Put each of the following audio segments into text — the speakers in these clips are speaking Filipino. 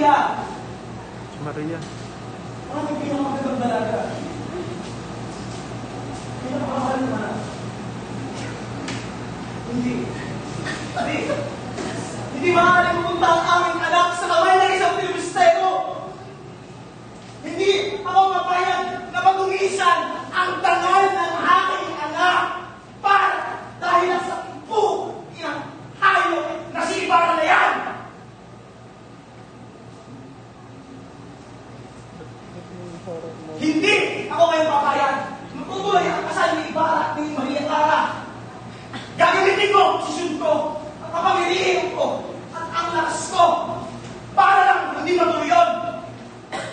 Maria. Maria. Ang ating pinakamagandang dalaga. Pinakamahal na. Hindi maaaring pumunta ang aming anak sa kamay ng isang Pilipistero. Hindi ako mapayag na magumisan ang dangal ng aking anak para dahil sa ipo ng hayop na si Ibarra na yan. Hindi ako ngayon papayag. Magtutuloy ang kasal ni Ibarra at ni Maria Clara. Gagamitin ko, susunod ko, ang kapamilihim ko at ang lakas ko para lang hindi matuloy yun.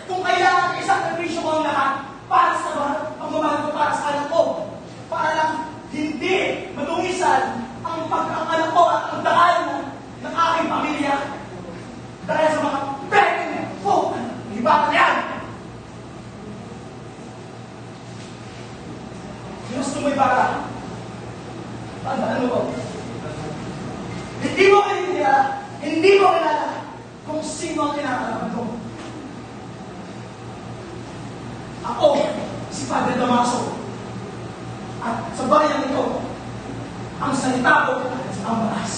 Kung kailangan isang nagrisyo ko ang lahat para sa pagmamahal ko para sa anak ko, para lang hindi madungisan ang pagkakanak ko at ang dahil ng aking pamilya dahil sa mga begging folk ng Ibarra na yan. Ginusto mo Ibarra? Tandaan mo ko. Hindi mo kilala kung sino ang kinakalaban ko. Ako, si Padre Damaso. At sa bayan ito, ang salita ko ang maas.